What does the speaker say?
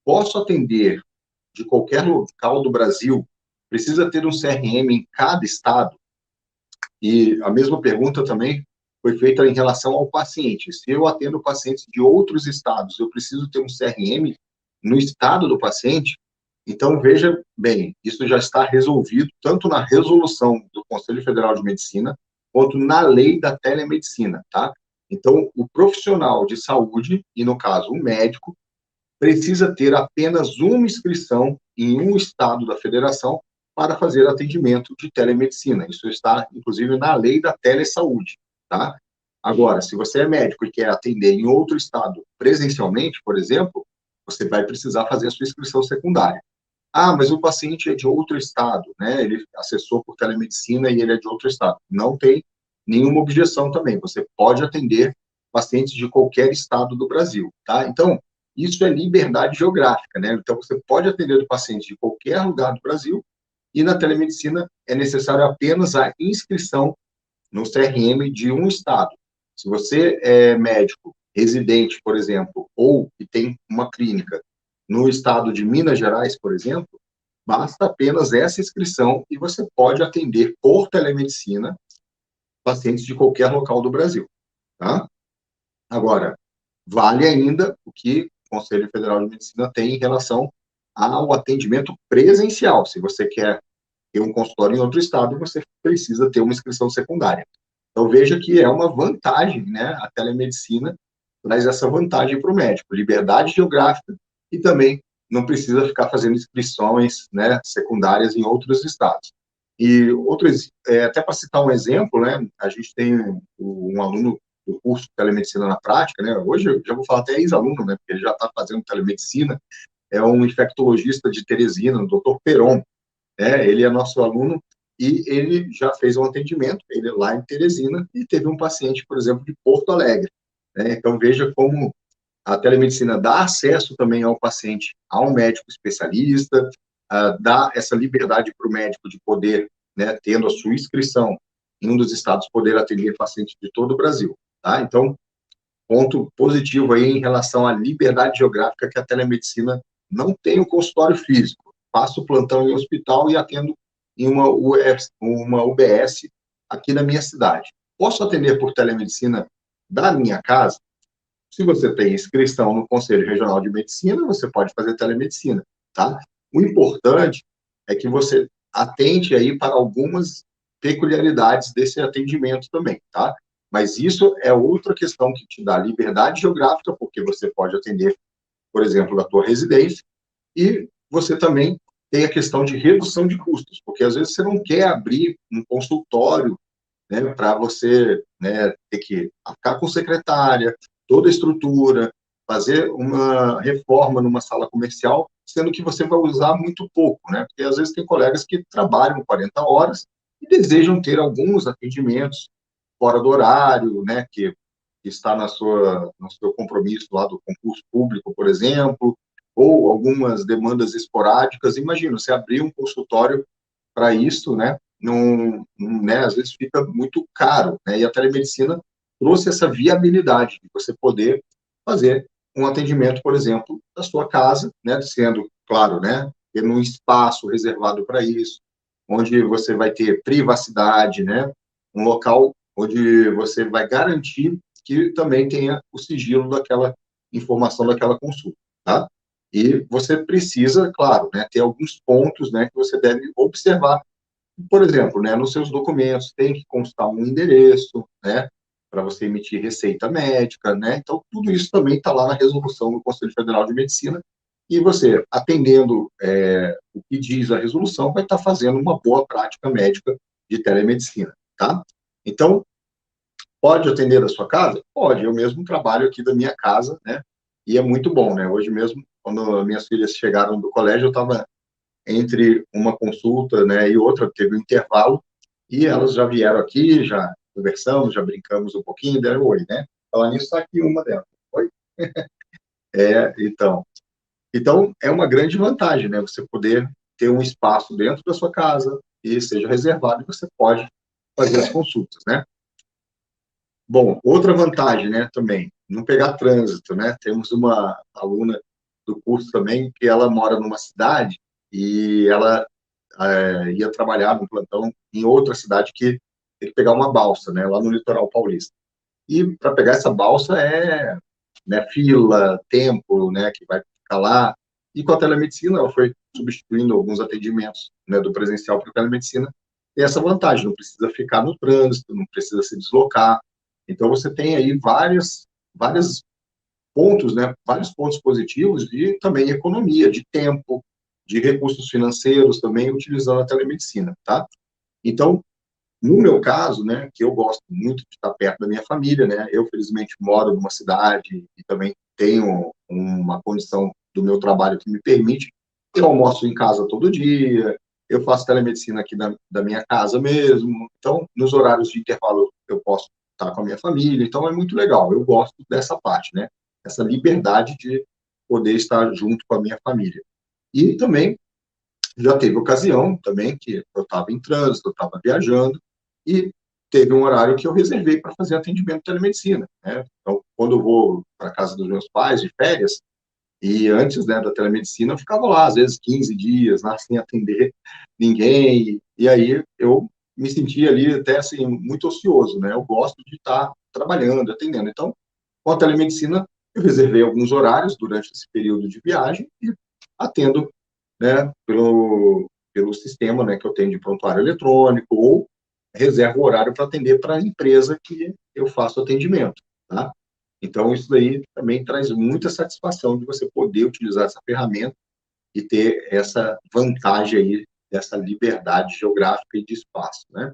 posso atender de qualquer local do Brasil? Precisa ter um CRM em cada estado? E a mesma pergunta também foi feita em relação ao paciente. Se eu atendo pacientes de outros estados, eu preciso ter um CRM no estado do paciente? Então, veja bem, isso já está resolvido tanto na resolução do Conselho Federal de Medicina, quanto na lei da telemedicina, tá? Então, o profissional de saúde, e no caso o médico, precisa ter apenas uma inscrição em um estado da federação para fazer atendimento de telemedicina. Isso está, inclusive, na lei da telesaúde, tá? Agora, se você é médico e quer atender em outro estado presencialmente, por exemplo, você vai precisar fazer a sua inscrição secundária. Ah, mas o paciente é de outro estado, né? Ele acessou por telemedicina e ele é de outro estado. Não tem nenhuma objeção também. Você pode atender pacientes de qualquer estado do Brasil, tá? Então, isso é liberdade geográfica, né? Então, você pode atender o paciente de qualquer lugar do Brasil e na telemedicina é necessário apenas a inscrição no CRM de um estado. Se você é médico residente, por exemplo, ou que tem uma clínica no estado de Minas Gerais, por exemplo, basta apenas essa inscrição e você pode atender por telemedicina pacientes de qualquer local do Brasil, tá? Agora, vale ainda o que o Conselho Federal de Medicina tem em relação ao atendimento presencial. Se você quer ter um consultório em outro estado, você precisa ter uma inscrição secundária. Então, veja que é uma vantagem, né? A telemedicina traz essa vantagem para o médico, liberdade geográfica e também não precisa ficar fazendo inscrições, né, secundárias em outros estados. E outros, até para citar um exemplo, né, a gente tem um aluno do curso de telemedicina na prática, né, hoje eu já vou falar até ex-aluno, né, porque ele já está fazendo telemedicina, é um infectologista de Teresina, o Dr. Peron, né, ele é nosso aluno e ele já fez um atendimento, ele lá em Teresina, e teve um paciente, por exemplo, de Porto Alegre, né, então veja como a telemedicina dá acesso também ao paciente, ao médico especialista, dá essa liberdade para o médico de poder, né, tendo a sua inscrição em um dos estados, poder atender pacientes de todo o Brasil, tá? Então, ponto positivo aí em relação à liberdade geográfica que a telemedicina não tem o consultório físico. Faço plantão em hospital e atendo em uma UBS aqui na minha cidade. Posso atender por telemedicina da minha casa? Se você tem inscrição no Conselho Regional de Medicina, você pode fazer telemedicina, tá? O importante é que você atente aí para algumas peculiaridades desse atendimento também, tá? Mas isso é outra questão que te dá liberdade geográfica, porque você pode atender, por exemplo, da tua residência, e você também tem a questão de redução de custos, porque às vezes você não quer abrir um consultório, né, para você, né, ter que ficar com secretária, toda a estrutura, fazer uma reforma numa sala comercial, sendo que você vai usar muito pouco, né? Porque às vezes tem colegas que trabalham 40 horas e desejam ter alguns atendimentos fora do horário, né, que está no seu compromisso lá do concurso público, por exemplo, ou algumas demandas esporádicas. Imagina, você abrir um consultório para isso, né, né, às vezes fica muito caro, né, e a telemedicina trouxe essa viabilidade de você poder fazer um atendimento, por exemplo, da sua casa, né, sendo, claro, né, tendo um espaço reservado para isso, onde você vai ter privacidade, né, um local onde você vai garantir que também tenha o sigilo daquela informação daquela consulta, tá? E você precisa, claro, né, ter alguns pontos, né, que você deve observar. Por exemplo, né, nos seus documentos tem que constar um endereço, né, para você emitir receita médica, né? Então, tudo isso também está lá na resolução do Conselho Federal de Medicina e você, atendendo o que diz a resolução, vai estar fazendo uma boa prática médica de telemedicina, tá? Então, pode atender da sua casa? Pode, eu mesmo trabalho aqui da minha casa, né? E é muito bom, né? Hoje mesmo, quando minhas filhas chegaram do colégio, eu estava entre uma consulta, né, e outra, teve um intervalo, e elas já vieram aqui, já conversamos, já brincamos um pouquinho, deram oi, né? Falar nisso, está aqui uma delas. Oi? Então, é uma grande vantagem, né? Você poder ter um espaço dentro da sua casa e seja reservado e você pode fazer as consultas, né? Bom, outra vantagem, né, também, não pegar trânsito, né? Temos uma aluna do curso também, que ela mora numa cidade e ela ia trabalhar no plantão em outra cidade que tem que pegar uma balsa, né, lá no litoral paulista. E para pegar essa balsa né, fila, tempo, né, que vai ficar lá. E com a telemedicina, ela foi substituindo alguns atendimentos, né, do presencial para a telemedicina. Tem essa vantagem, não precisa ficar no trânsito, não precisa se deslocar. Então, você tem aí vários pontos, né, vários pontos positivos de também economia, de tempo, de recursos financeiros também, utilizando a telemedicina, tá? Então, no meu caso, né, que eu gosto muito de estar perto da minha família, né, eu felizmente moro numa cidade e também tenho uma condição do meu trabalho que me permite, eu almoço em casa todo dia, eu faço telemedicina aqui da minha casa mesmo, então, nos horários de intervalo eu posso estar com a minha família, então é muito legal, eu gosto dessa parte, né, essa liberdade de poder estar junto com a minha família. E também já teve ocasião também que eu estava em trânsito, eu estava viajando, e teve um horário que eu reservei para fazer atendimento de telemedicina, né? Então, quando eu vou para a casa dos meus pais de férias, e antes, né, da telemedicina, eu ficava lá, às vezes 15 dias, lá, sem atender ninguém, e aí eu me sentia ali até, assim, muito ocioso, né? Eu gosto de estar trabalhando, atendendo. Então, com a telemedicina, eu reservei alguns horários durante esse período de viagem e atendo, né, pelo sistema, né, que eu tenho de prontuário eletrônico, ou reservo o horário para atender para a empresa que eu faço atendimento, tá? Então, isso daí também traz muita satisfação de você poder utilizar essa ferramenta e ter essa vantagem aí dessa liberdade geográfica e de espaço, né?